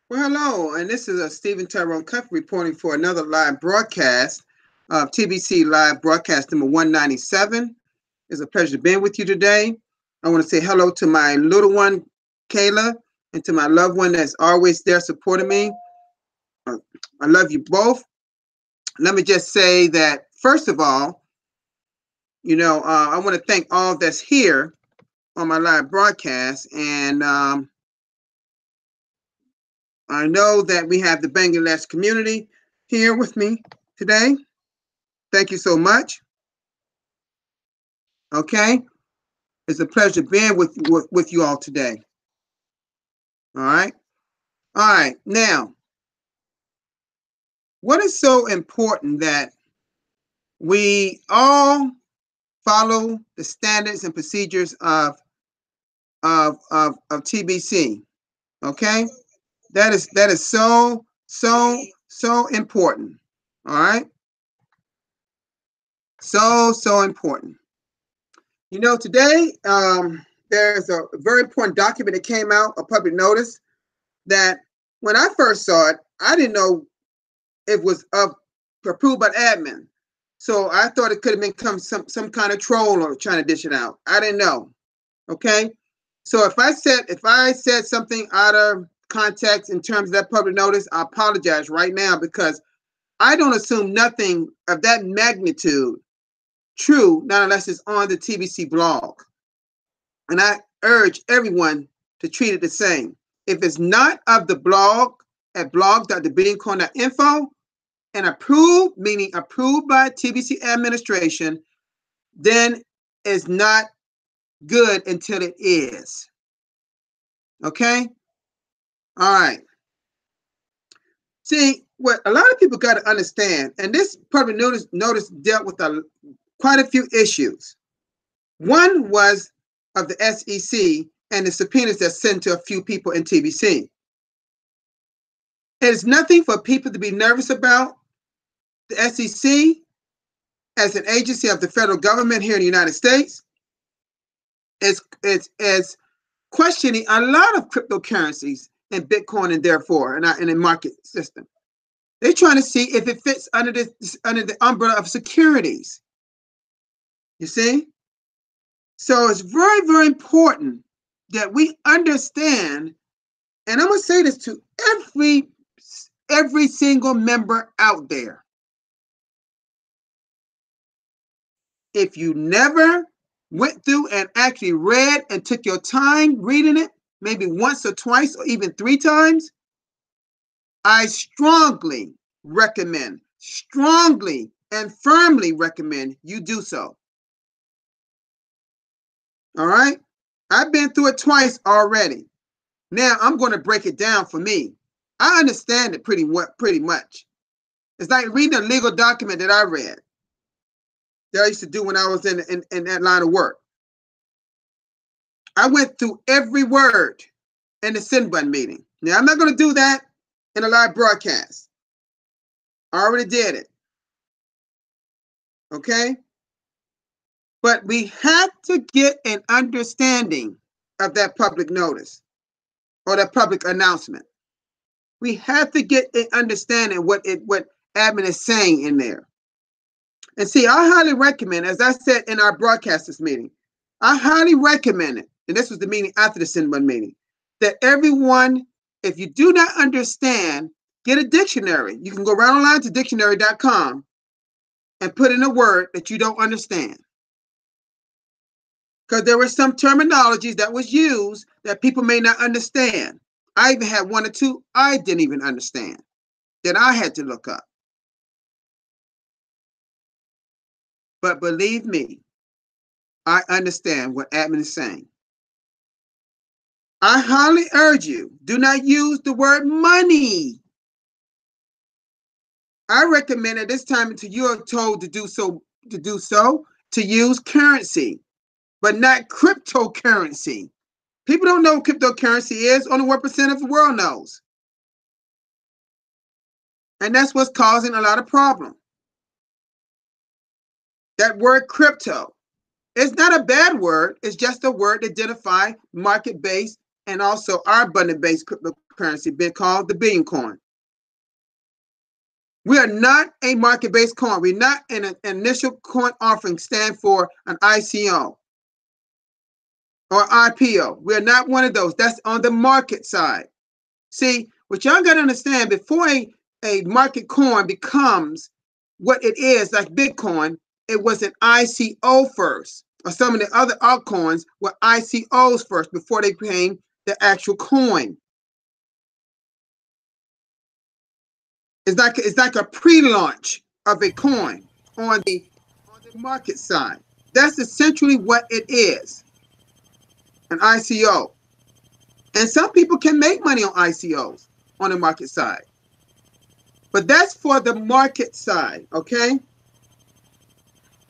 Well, hello, and this is Stephen Tyrone Cuff reporting for another live broadcast of TBC Live Broadcast number 197. It's a pleasure to be with you today. I want to say hello to my little one, Kayla, and to my loved one that's always there supporting me. I love you both. Let me just say that, first of all, I want to thank all that's here on my live broadcast, and I know that we have the Bangladesh community here with me today. Thank you so much. Okay, it's a pleasure being with you all today. All right, all right. Now, what is so important that we all follow the standards and procedures of TBC? Okay, that is so important. All right, so important. Today there's a very important document that came out, a public notice, that when I first saw it, I didn't know it was approved by the admin. So I thought it could have been some kind of troll or trying to dish it out. I didn't know. Okay. So if I said something out of context in terms of that public notice, I apologize right now, because I don't assume nothing of that magnitude true, not unless it's on the TBC blog. And I urge everyone to treat it the same. If it's not of the blog at blog.thebillioncoin.info and approved, meaning approved by TBC administration, then it's not good until it is. Okay? All right. See, what a lot of people got to understand, and this public notice dealt with quite a few issues. One was of the SEC and the subpoenas that sent to a few people in TBC. There's nothing for people to be nervous about. The SEC, as an agency of the federal government here in the United States, is questioning a lot of cryptocurrencies and Bitcoin, and therefore in the market system. They're trying to see if it fits under the umbrella of securities. You see? So it's very, very important that we understand, and I'm going to say this to every single member out there. If you never went through and actually read and took your time reading it, maybe once or twice or even 3 times, I strongly recommend, strongly and firmly recommend you do so. All right? I've been through it twice already. Now I'm going to break it down for me. I understand it pretty much. It's like reading a legal document that I read, that I used to do when I was in that line of work. I went through every word in the send button meeting. Now, I'm not going to do that in a live broadcast. I already did it. Okay? But we have to get an understanding of that public notice or that public announcement. We have to get an understanding what admin is saying in there. And see, I highly recommend, as I said in our broadcasters meeting, I highly recommend it, and this was the meeting after the send button meeting, that everyone, if you do not understand, get a dictionary. You can go right online to dictionary.com and put in a word that you don't understand. Because there were some terminologies that was used that people may not understand. I even had 1 or 2 I didn't even understand that I had to look up. But believe me, I understand what admin is saying. I highly urge you, do not use the word money. I recommend at this time, until you are told to do so, to use currency, but not cryptocurrency. People don't know what cryptocurrency is. Only 1% of the world knows. And that's what's causing a lot of problem. That word crypto, it's not a bad word. It's just a word to identify market-based and also our abundant-based cryptocurrency. cryptocurrency been called the Billion Coin. We are not a market-based coin. We're not an initial coin offering stand for an ICO or IPO. We're not one of those. That's on the market side. See, what y'all got to understand, before a market coin becomes what it is, like Bitcoin, it was an ICO first, or some of the other altcoins were ICOs first before they became the actual coin. It's like a pre-launch of a coin on the market side. That's essentially what it is, an ICO. And some people can make money on ICOs on the market side. But that's for the market side, okay?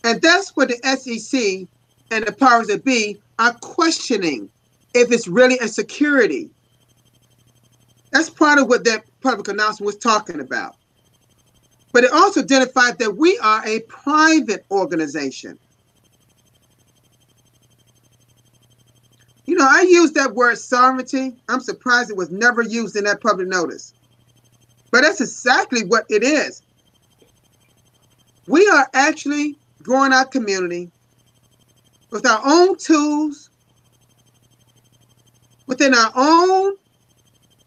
And that's what the SEC and the powers that be are questioning, if it's really a security. That's part of what that public announcement was talking about. But it also identified that we are a private organization. You know, I use that word sovereignty. I'm surprised it was never used in that public notice. But that's exactly what it is. We are actually growing our community with our own tools, within our own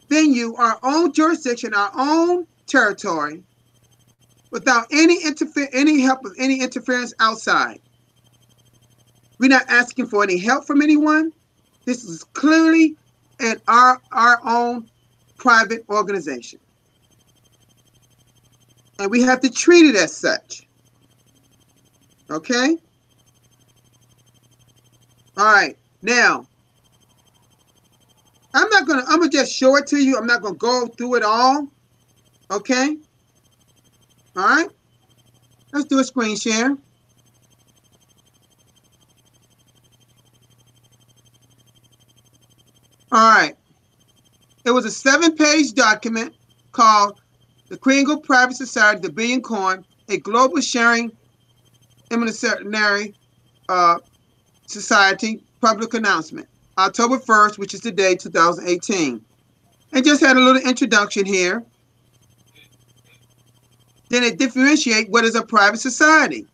venue, our own jurisdiction, our own territory, without any help of any interference outside. We're not asking for any help from anyone. This is clearly our own private organization. And we have to treat it as such. Okay? All right. Now, I'm gonna just show it to you. I'm not gonna go through it all. Okay? All right? Let's do a screen share. All right. It was a 7-page document called the Kringle Private Society, the Billion Coin, a global sharing intermediary society public announcement, October 1st, which is today, 2018. It just had a little introduction here. Then it differentiates what is a private society.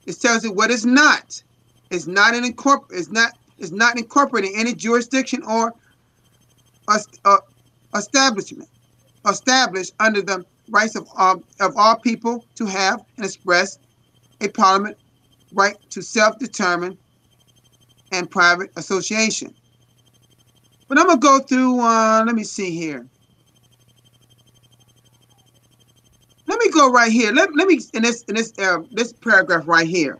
It tells you what it's not. It's not incorporating any jurisdiction or establishment established under the rights of all people to have and express a parliament right to self-determine and private association. But I'm gonna go through. Let me see here. Let me go right here. Let me in this paragraph right here.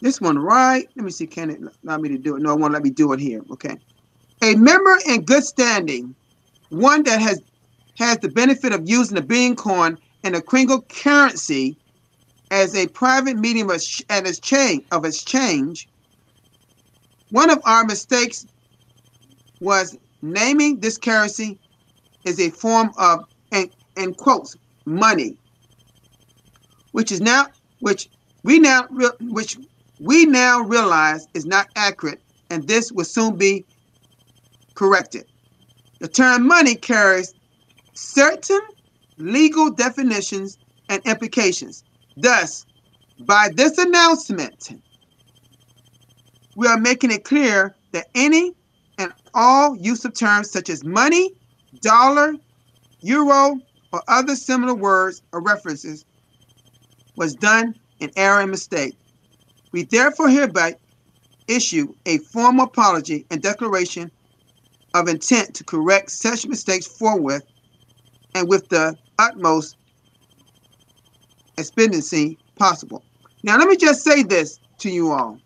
This one right. Let me see. Can it allow me to do it? No, it won't let me do it here. Okay. A member in good standing, one that has the benefit of using the Billion Coin and the Kringle currency as a private medium of exchange. One of our mistakes was naming this currency as a form of, in quotes, money, which we now realize is not accurate, and this will soon be corrected. The term money carries certain legal definitions and implications. Thus, by this announcement, we are making it clear that any and all use of terms such as money, dollar, euro, or other similar words or references was done in error and mistake. We therefore hereby issue a formal apology and declaration of intent to correct such mistakes forthwith and with the utmost expediency possible. Now, let me just say this to you all.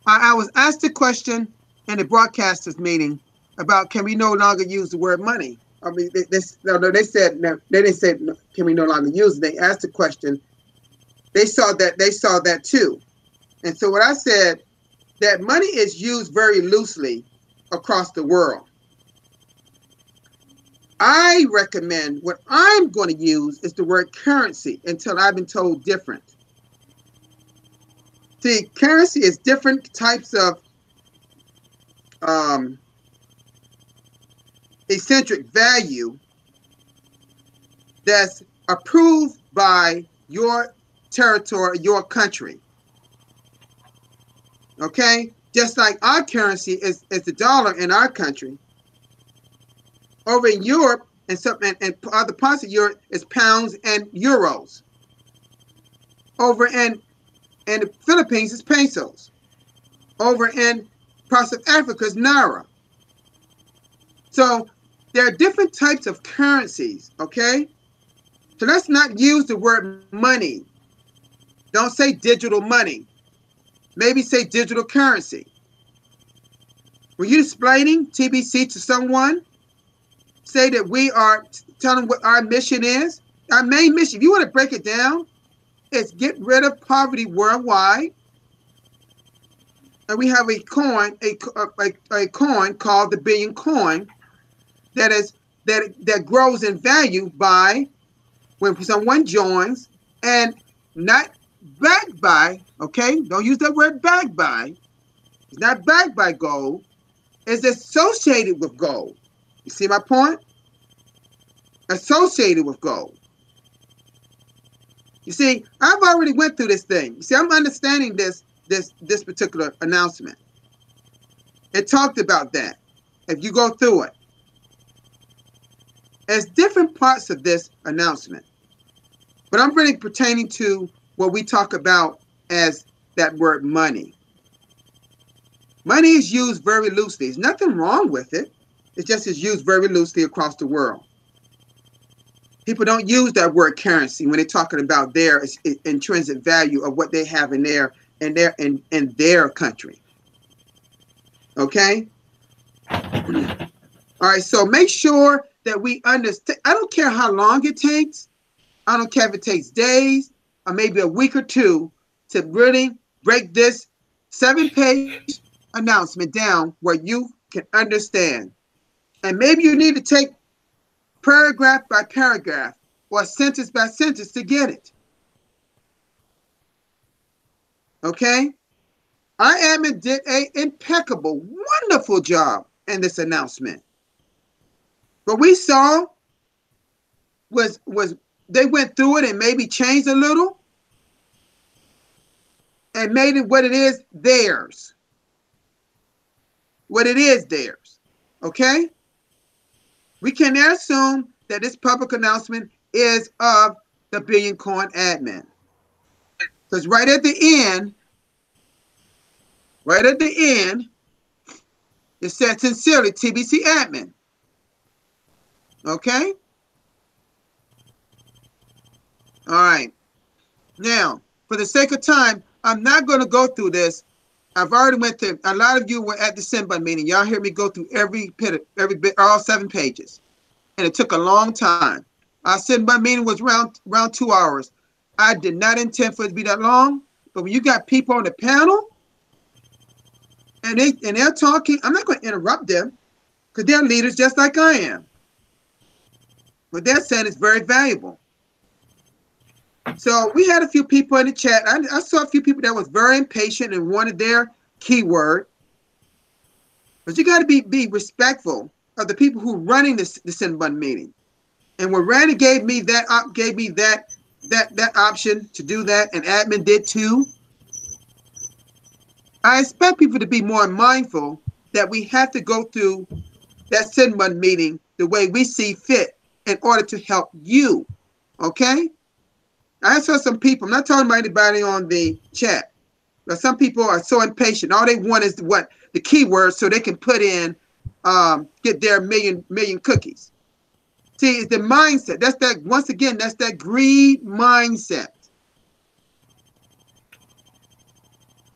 I was asked a question in the broadcasters meeting about can we no longer use the word money. I mean, they said they didn't say can we no longer use it. They asked the question. They saw that too, and so what I said, that money is used very loosely across the world. I recommend what I'm going to use is the word currency until I've been told different. See, currency is different types of eccentric value that's approved by your territory, your country. Okay? Just like our currency is the dollar in our country. Over in Europe and other parts of Europe is pounds and euros. Over in the Philippines is pesos. Over in parts of Africa is naira. So there are different types of currencies, okay? So let's not use the word money. Don't say digital money. Maybe say digital currency. When you're explaining TBC to someone, say that we are telling what our mission is. Our main mission, if you want to break it down, is get rid of poverty worldwide. And we have a coin, a coin called the Billion Coin that grows in value by when someone joins and not backed by, okay? Don't use that word backed by. It's not backed by gold. It's associated with gold. You see my point? Associated with gold. You see, I've already went through this thing. You see, I'm understanding this particular announcement. It talked about that. If you go through it, there's different parts of this announcement. But I'm really pertaining to what we talk about as that word money. Money is used very loosely. There's nothing wrong with it. It just is used very loosely across the world. People don't use that word currency when they're talking about their intrinsic value of what they have in their country. Okay? All right, so make sure that we understand. I don't care how long it takes. I don't care if it takes days or maybe a week or two to really break this 7-page announcement down where you can understand. And maybe you need to take paragraph by paragraph or sentence by sentence to get it. Okay? Our admin did an impeccable, wonderful job in this announcement. What we saw was they went through it and maybe changed a little and made it what it is theirs. What it is theirs. Okay? We can assume that this public announcement is of the Billion Coin admin. Because right at the end, it said sincerely TBC admin. Okay? All right. Now, for the sake of time, I'm not going to go through this. I've already went through. A lot of you were at the Sinbun meeting. Y'all hear me go through every bit, all 7 pages, and it took a long time. Our Sinbun meeting was around 2 hours. I did not intend for it to be that long, but when you got people on the panel and they're talking, I'm not going to interrupt them because they're leaders just like I am. What they're saying is very valuable. So we had a few people in the chat. I saw a few people that was very impatient and wanted their keyword. But you got to be respectful of the people who are running the Sinbun meeting. And when Randy gave me that option to do that, and admin did too, I expect people to be more mindful that we have to go through that Sinbun meeting the way we see fit in order to help you. Okay? I saw some people, I'm not talking about anybody on the chat, but some people are so impatient. All they want is the keywords so they can put in, get their million cookies. See, it's the mindset. That's that, once again, that's that greed mindset.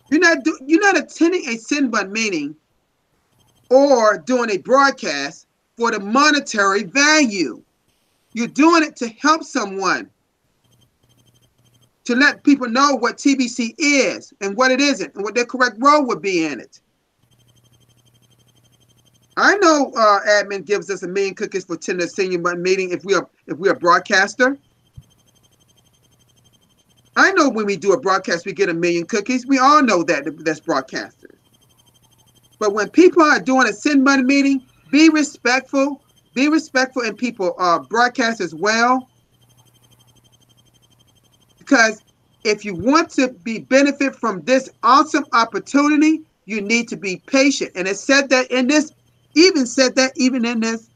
You're not attending a Sinbun meeting or doing a broadcast for the monetary value. You're doing it to help someone, to let people know what TBC is and what it isn't and what their correct role would be in it. I know admin gives us 1 million cookies for attending a Sinbun meeting if we are a broadcaster. I know when we do a broadcast, we get 1 million cookies. We all know that that's broadcasters. But when people are doing a send money meeting, be respectful. Be respectful, and people broadcast as well. Because if you want to benefit from this awesome opportunity, you need to be patient. And it said that in this, even in this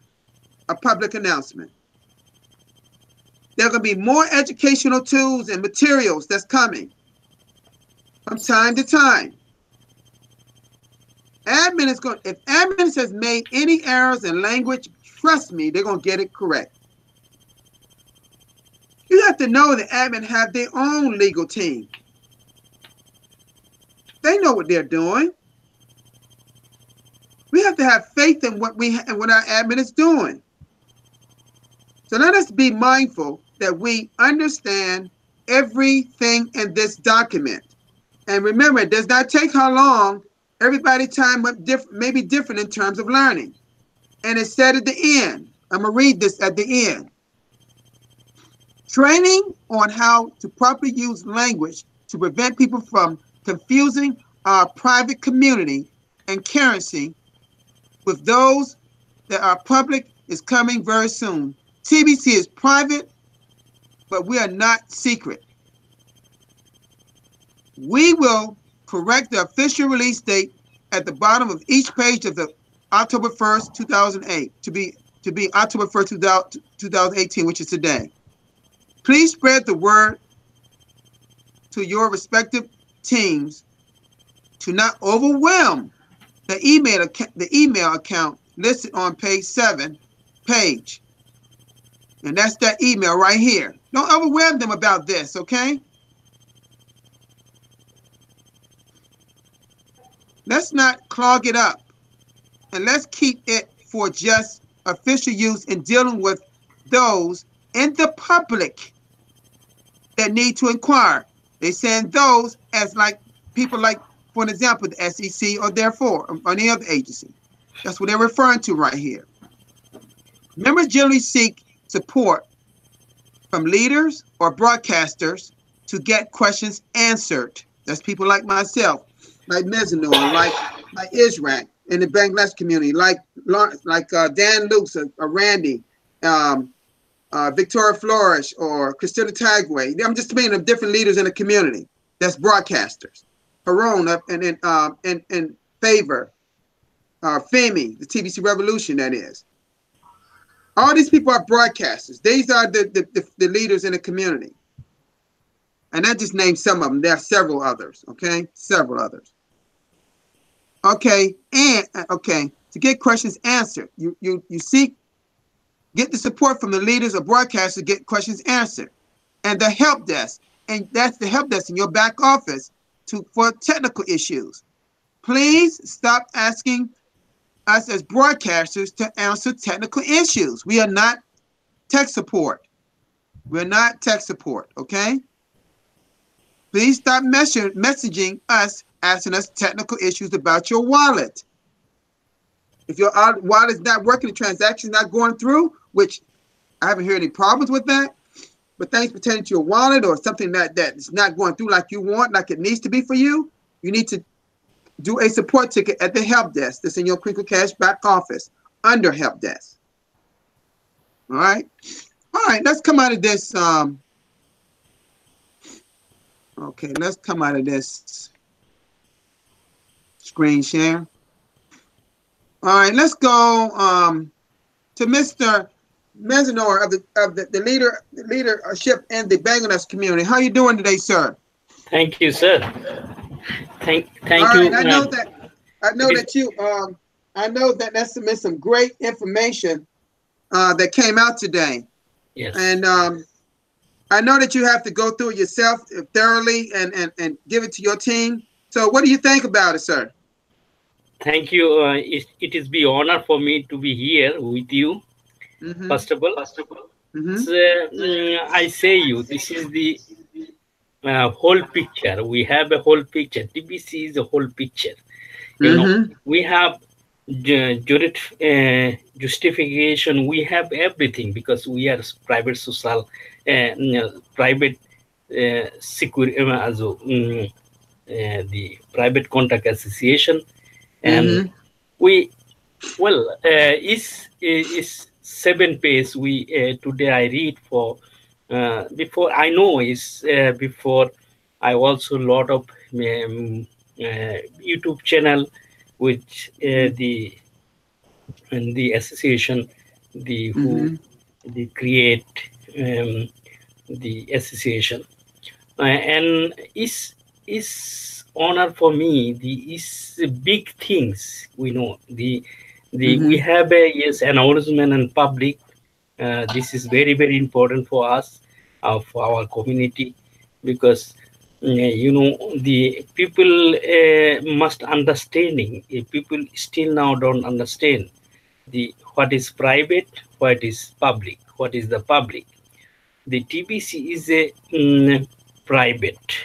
a public announcement. There are going to be more educational tools and materials that's coming from time to time. Admin is going, if admin has made any errors in language, trust me, they're going to get it correct. You have to know that admin have their own legal team. They know what they're doing. We have to have faith in what our admin is doing. So let us be mindful that we understand everything in this document. And remember, it does not take how long. Everybody's time may be different in terms of learning. And it said at the end, I'm going to read this at the end. Training on how to properly use language to prevent people from confusing our private community and currency with those that are public is coming very soon. TBC is private, but we are not secret. We will correct the official release date at the bottom of each page of the October 1st, 2008, to be October 1st, 2018, which is today. Please spread the word to your respective teams to not overwhelm the email account listed on page 7. And that's that email right here. Don't overwhelm them about this, okay? Let's not clog it up. And let's keep it for just official use in dealing with those in the public that need to inquire. They send those as like people like, for an example, the SEC or therefore, or any other agency. That's what they're referring to right here. Members generally seek support from leaders or broadcasters to get questions answered. That's people like myself, like Mezinor, like Israq in the Bangladesh community, like Dan Lukes or Randy, Victoria Flourish or Christina Tagway. I'm just naming of different leaders in the community. That's broadcasters. Haroon and Favor, Femi, the TBC Revolution, that is. All these people are broadcasters. These are the leaders in the community. And I just named some of them. There are several others, okay? Several others. Okay, and to get questions answered, you get the support from the leaders or broadcasters to get questions answered. And the help desk, and that's the help desk in your back office for technical issues. Please stop asking us as broadcasters to answer technical issues. We are not tech support. We're not tech support, okay? Please stop messaging us, asking us technical issues about your wallet. If your wallet's not working, the transaction's not going through, which I haven't heard any problems with that, but things pertaining to your wallet or something that's not going through like you want, like it needs to be for you, you need to do a support ticket at the help desk that's in your Crinkle Cash back office under help desk. All right. All right, let's come out of this. Okay, let's come out of this screen share. All right, let's go to Mr. Mezinor of the leadership in the Bangladesh community. How are you doing today, sir? Thank you, sir. Thank All you. Right, I know that that's some great information that came out today. Yes. And I know that you have to go through it yourself thoroughly and give it to your team. So what do you think about it, sir? Thank you. It is an honor for me to be here with you. Mm-hmm. First of all, Mm-hmm. so, I say you, this is the whole picture. We have a whole picture. TBC is a whole picture. You know, we have justification. We have everything because we are private social, private also the Private Contract Association, and we is 7 pages. We today I read for before I know is before I also lot of YouTube channel which the association the who they create um, the association and is honor for me the is big things we know the we have a yes announcement and public this is very important for us for our community because the people must understanding people still now don't understand the what is private, what is public, what is the public. The TBC is a private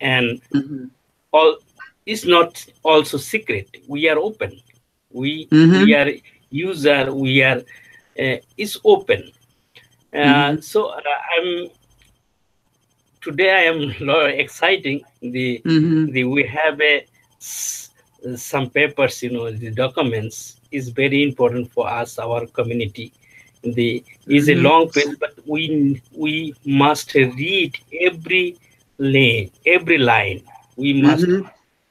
and all is not also secret. We are open. We are user. We are is open. So I'm today I am exciting the we have some papers the documents is very important for us our community the is a long page but we must read every line we must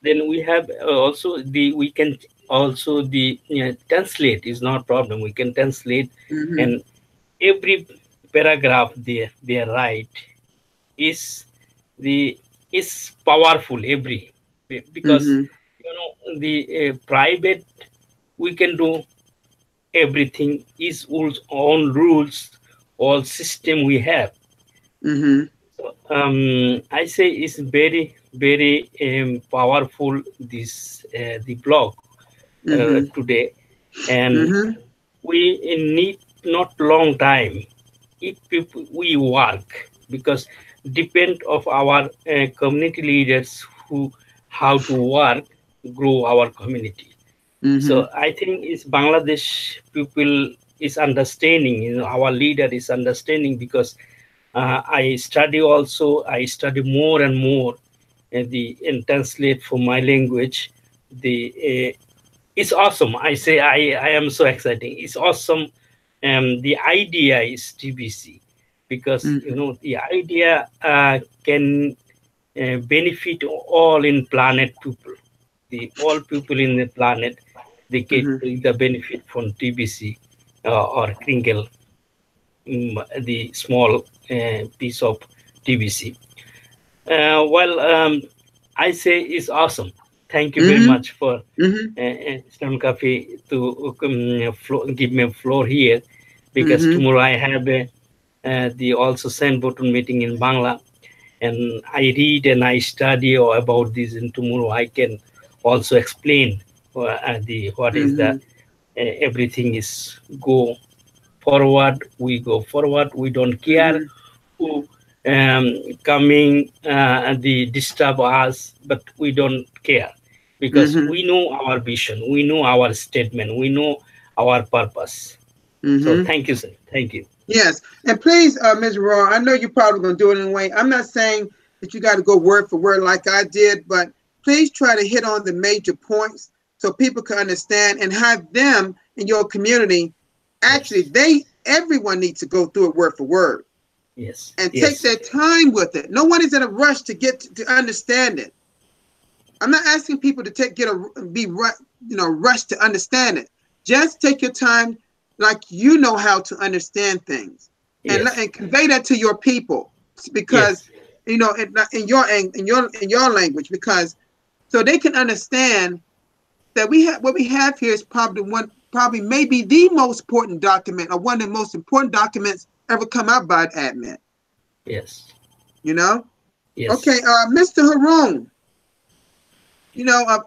then we have also the we can also the translate is not problem we can translate and every paragraph they write is the is powerful every because the private we can do everything is own rules all system we have so, I say it's very powerful this the blog today and we need not long time if people, we work because depend of our community leaders who how to work grow our community so I think it's Bangladesh people is understanding our leader is understanding because I study also I study more and more and translate for my language the it's awesome I say I am so exciting it's awesome the idea is TBC because the idea can benefit all in planet people the all people in the planet they get the benefit from TBC or crinkle the small piece of TBC I say it's awesome thank you very much for Islam Cafe to give me a floor here because tomorrow I have the also send button meeting in Bangla and I read and I study about this and tomorrow I can also explain the what is the everything is go forward we go forward we don't care who coming the disturb us but we don't care because we know our vision we know our statement we know our purpose so thank you sir thank you Yes, and please, Ms. Roy, I know you're probably going to do it anyway. I'm not saying that you got to go word for word like I did, but please try to hit on the major points so people can understand and have them in your community. Actually, everyone needs to go through it word for word. Yes. And take their time with it. No one is in a rush to get to understand it. I'm not asking people to be rushed to understand it. Just take your time like you know how to understand things and convey that to your people because in your language because so they can understand that what we have here is probably maybe the most important document or one of the most important documents ever come out by admin. Yes. Yes. Okay, Mr. Harun,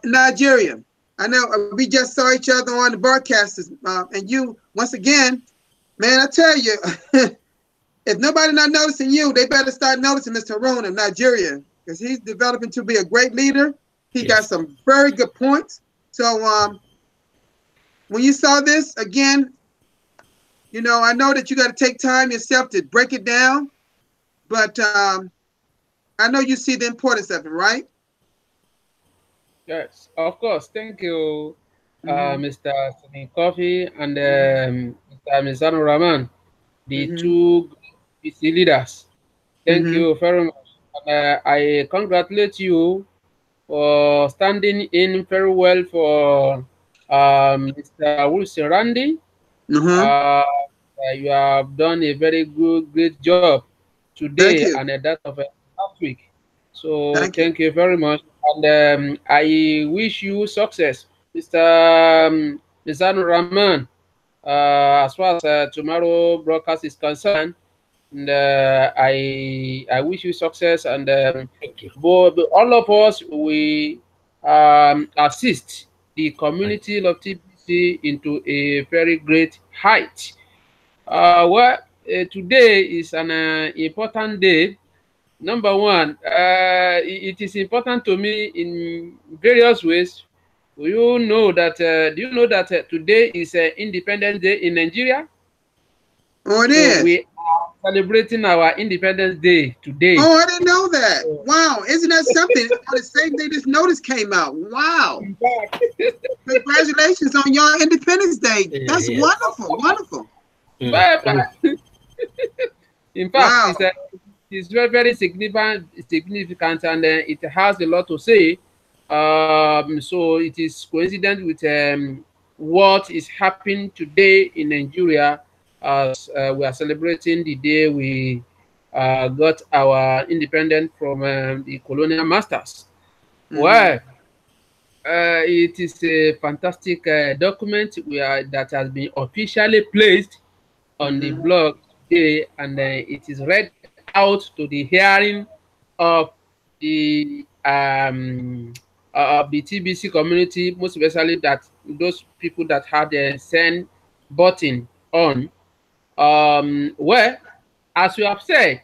Nigeria. I know we just saw each other on the broadcasters, and you once again, man. I tell you, if nobody not noticing you, they better start noticing Mr. Harun of Nigeria because he's developing to be a great leader. He got some very good points. So when you saw this again, I know that you got to take time yourself to break it down, but I know you see the importance of it, right? Yes, of course. Thank you, Mm-hmm. Mr. Sani Coffee and Mm-hmm. Mr. Mizanu Rahman, the Mm-hmm. two BC leaders. Thank Mm-hmm. you very much. And, I congratulate you for standing in very well for Mr. Wilson Randy. Uh-huh. You have done a very great job Thank today you. and that of last week. So Thank you. thank you very much, and I wish you success, Mr. Mizanu Rahman. As far as tomorrow broadcast is concerned, and I wish you success, and Thank you. both all of us we assist the Right. community of TBC into a very great height. Well, today is an important day. Number one, it is important to me in various ways. Do you know that today is Independence Day in Nigeria? Oh, it So is. we are celebrating our Independence Day today. Oh, I didn't know that. So, Wow. Isn't that something? On the same day this notice came out. Wow. in fact, Congratulations on your Independence Day. Yeah, That's yes. wonderful. Wonderful. Mm, well, mm, in fact, Wow. it's very, very significant, and it has a lot to say. So it is coincident with what is happening today in Nigeria as we are celebrating the day we got our independence from the colonial masters. Mm-hmm. Well, it is a fantastic document that has been officially placed on the Mm-hmm. blog today, and it is read out to the hearing of the TBC community, most especially that those people that had the send button on. Well, as you have said,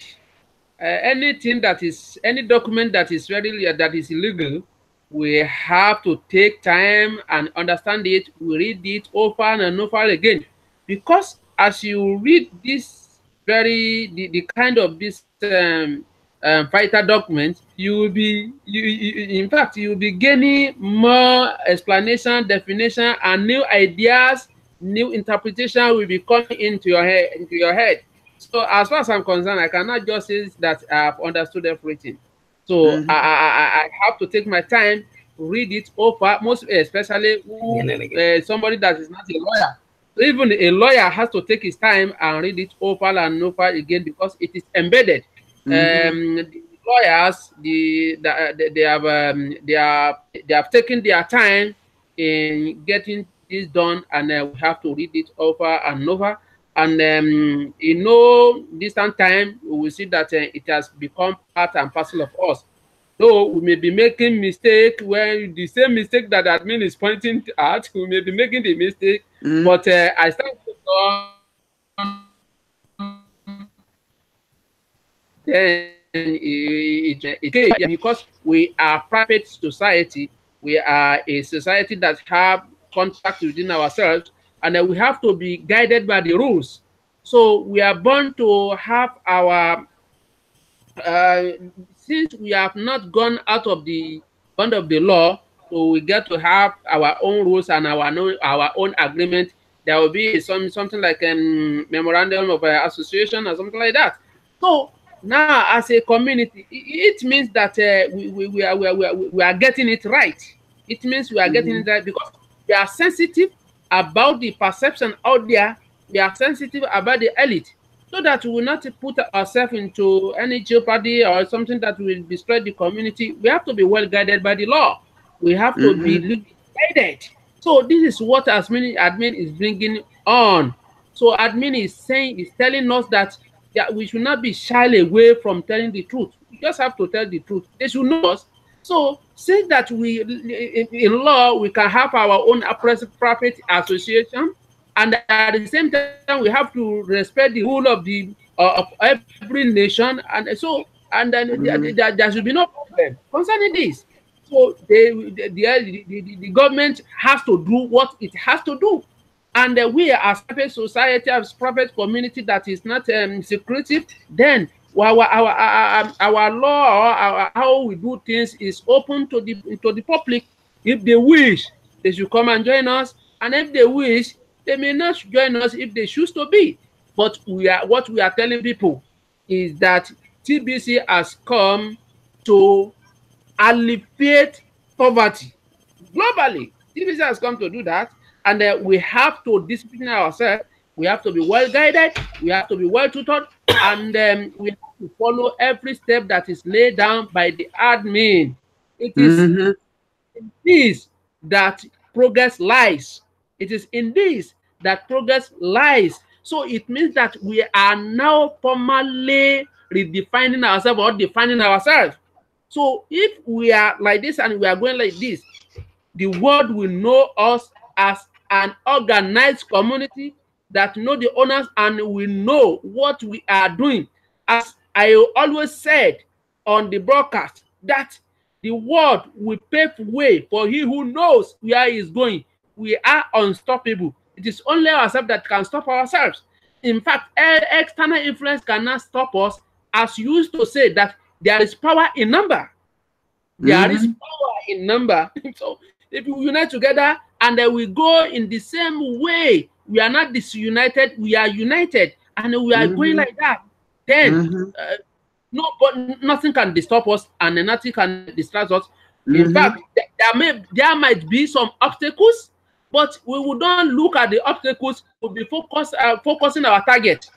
anything that is any document that is very that is illegal, we have to take time and understand it. We read it over and over again, because as you read this the kind of this vital document, you will be in fact you will be gaining more explanation, definition, and new ideas, new interpretation will be coming into your head. So as far as I'm concerned, I cannot just say that I've understood everything. So Mm-hmm. I have to take my time, read it over, most especially who again and again. somebody that is not a lawyer. So even a lawyer has to take his time and read it over and over again, because it is embedded. Mm-hmm. The lawyers, they have taken their time in getting this done, and we have to read it over and over. And in no distant time, we will see that it has become part and parcel of us. Though we may be making mistake, when the same mistake that admin is pointing at, we may be making the mistake, Mm-hmm. but I thank God then it because we are private society, we are a society that have contracts within ourselves, and we have to be guided by the rules. So we are born to have our uh, since we have not gone out of the bond of the law, so we get to have our own rules and our own agreement. There will be something like a memorandum of association or something like that. So now, as a community, it means that we are getting it right. It means we are getting Mm-hmm. it right because we are sensitive about the perception out there. We are sensitive about the elite, so that we will not put ourselves into any jeopardy or something that will destroy the community. We have to be well guided by the law. We have to be Mm-hmm. legally guided. So this is what admin is bringing on. So admin is telling us that we should not be shy away from telling the truth. We just have to tell the truth. They should know us. So since that in law we can have our own private association, and at the same time we have to respect the rule of every nation, and then Mm-hmm. there should be no problem concerning this. So the government has to do what it has to do, and we as private society, as private community that is not secretive, then our law, or how we do things is open to the public. If they wish, they should come and join us, and if they wish, they may not join us if they choose to be. But what we are telling people is that TBC has come to alleviate poverty globally. TBC has come to do that, and we have to discipline ourselves. We have to be well guided. We have to be well tutored, and we have to follow every step that is laid down by the admin. It is in this that progress lies. It is in this that progress lies. So it means that we are now formally redefining ourselves or defining ourselves. So if we are like this and we are going like this, the world will know us as an organized community that know the owners and will know what we are doing. As I always said on the broadcast, that the world will pave way for he who knows where he is going. We are unstoppable. It is only ourselves that can stop ourselves. In fact, external influence cannot stop us, as you used to say that there is power in number. There is power in number. So if we unite together and we go in the same way, we are not disunited, we are united, and we are going like that, then no, but nothing can disturb us and nothing can distract us. In fact, there might be some obstacles, but we will not look at the obstacles. We'll be focusing our target.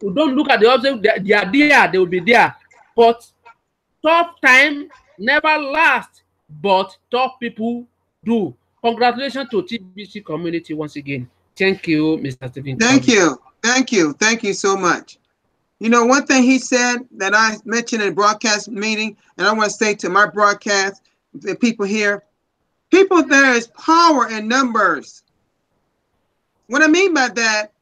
We don't look at the obstacles. They are there. They will be there. But tough time never lasts, but tough people do. Congratulations to TBC community once again. Thank you, Mr. Stephen. Thank you. Thank you. Thank you so much. You know, one thing he said that I mentioned in a broadcast meeting, and I want to say to my broadcast, the people here, people, there is power in numbers. What I mean by that,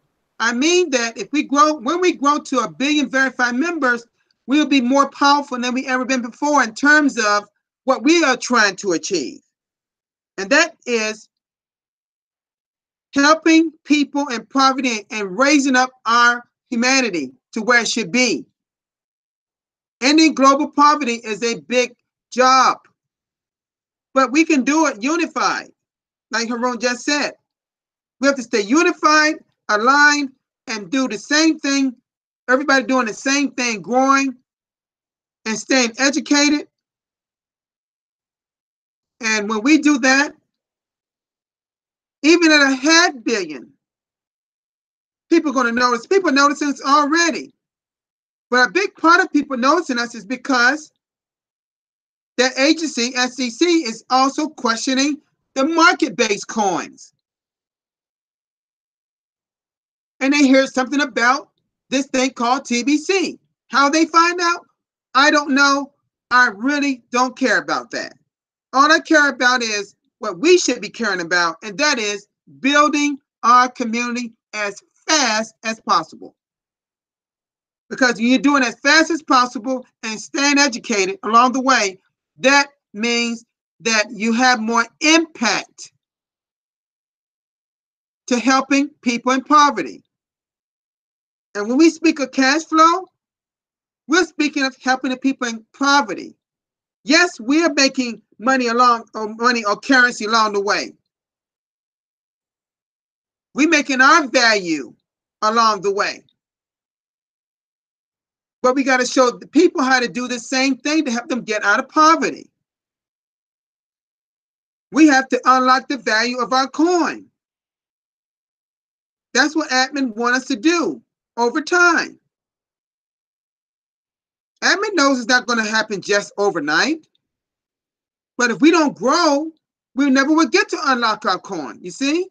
I mean that if we grow, when we grow to 1 billion verified members, we'll be more powerful than we ever been before in terms of what we are trying to achieve. And that is helping people in poverty and raising up our humanity to where it should be. Ending global poverty is a big job, but we can do it unified, like Haroon just said. We have to stay unified, aligned, and do the same thing. Everybody doing the same thing, growing and staying educated. And when we do that, even at 500 million, people are going to notice. People noticing us already. But a big part of people noticing us is because that agency, SEC, is also questioning the market-based coins. And they hear something about this thing called TBC. How they find out, I don't know. I really don't care about that. All I care about is what we should be caring about, and that is building our community as fast as possible. Because when you're doing as fast as possible and staying educated along the way, that means that you have more impact to helping people in poverty. And when we speak of cash flow, we're speaking of helping the people in poverty. Yes, we are making money or currency along the way. We're making our value along the way. But we got to show the people how to do the same thing to help them get out of poverty. We have to unlock the value of our coin. That's what admin want us to do over time. Admin knows it's not going to happen just overnight. But if we don't grow, we never will get to unlock our coin. You see?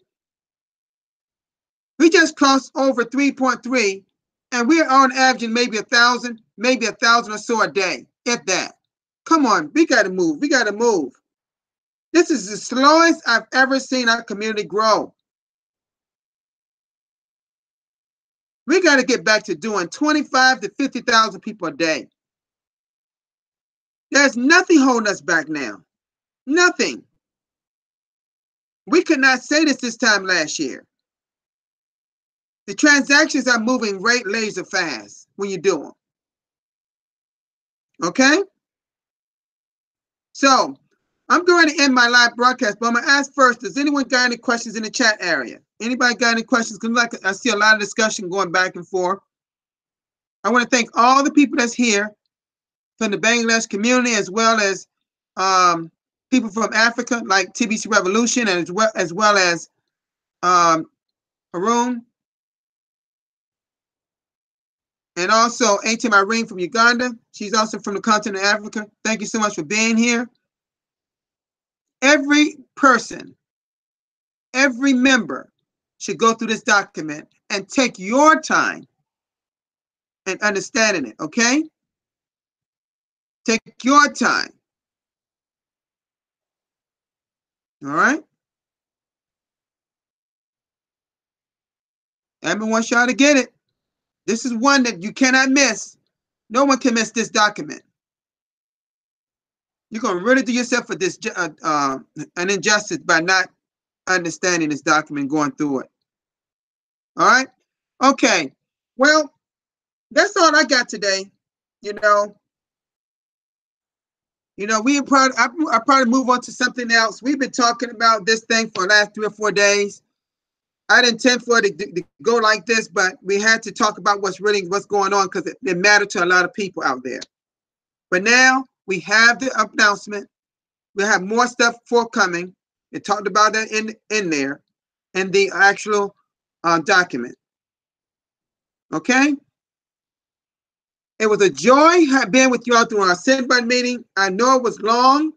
We just crossed over 3.3, and we're on averaging maybe 1,000 or so a day, if that. Come on, we got to move. We got to move. This is the slowest I've ever seen our community grow. We got to get back to doing 25 to 50,000 people a day. There's nothing holding us back now. Nothing. We could not say this time last year. The transactions are moving laser fast when you do them. Okay? So I'm going to end my live broadcast, but I'm going to ask first, does anyone got any questions in the chat area? Anybody got any questions? Because like I see a lot of discussion going back and forth. I want to thank all the people that's here from the Bangladesh community, as well as people from Africa, like TBC Revolution, and as well as Haroon, and also Auntie Irene from Uganda. She's also from the continent of Africa. Thank you so much for being here. Every person, every member should go through this document and take your time in understanding it, okay? Take your time. All right? Everyone wants y'all to get it. This is one that you cannot miss. No one can miss this document. You're going to really do yourself an injustice by not understanding this document, going through it. All right? Okay. Well, that's all I got today. I probably move on to something else. We've been talking about this thing for the last 3 or 4 days. I didn't intend for it to go like this, but we had to talk about what's going on because it mattered to a lot of people out there. But now we have the announcement. We have more stuff forthcoming. It talked about that in there, in the actual document. Okay? It was a joy being with you all through our Sinbad meeting. I know it was long.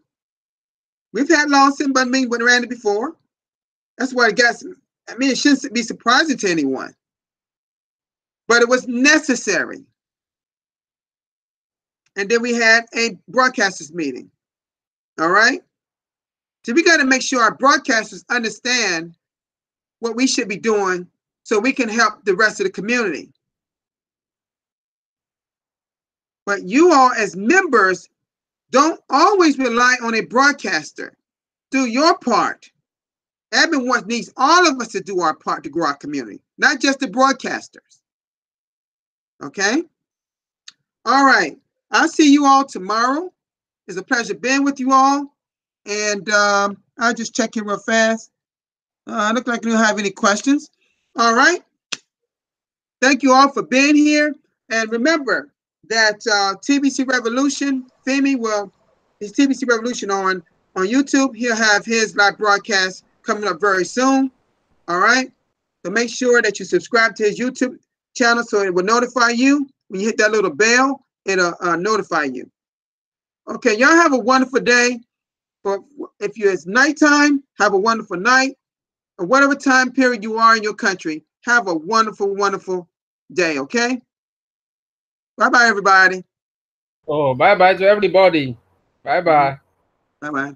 We've had long Sinbad meetings with Randy before. That's why it shouldn't be surprising to anyone. But it was necessary. And then we had a broadcasters meeting. All right? So we got to make sure our broadcasters understand what we should be doing so we can help the rest of the community. But you all as members don't always rely on a broadcaster. Do your part. Admin needs all of us to do our part to grow our community, not just the broadcasters. Okay? All right. I'll see you all tomorrow. It's a pleasure being with you all. And I'll just check in real fast. Look like we don't have any questions. All right. Thank you all for being here. And remember that TBC Revolution, Femi his TBC Revolution on YouTube. He'll have his live broadcast coming up very soon. All right. So make sure that you subscribe to his YouTube channel so it will notify you. When you hit that little bell, it'll notify you. Okay, y'all have a wonderful day. If it's nighttime, have a wonderful night. Or whatever time period you are in your country, have a wonderful, wonderful day, okay? Bye-bye, everybody. Oh, bye-bye to everybody. Bye-bye. Bye-bye.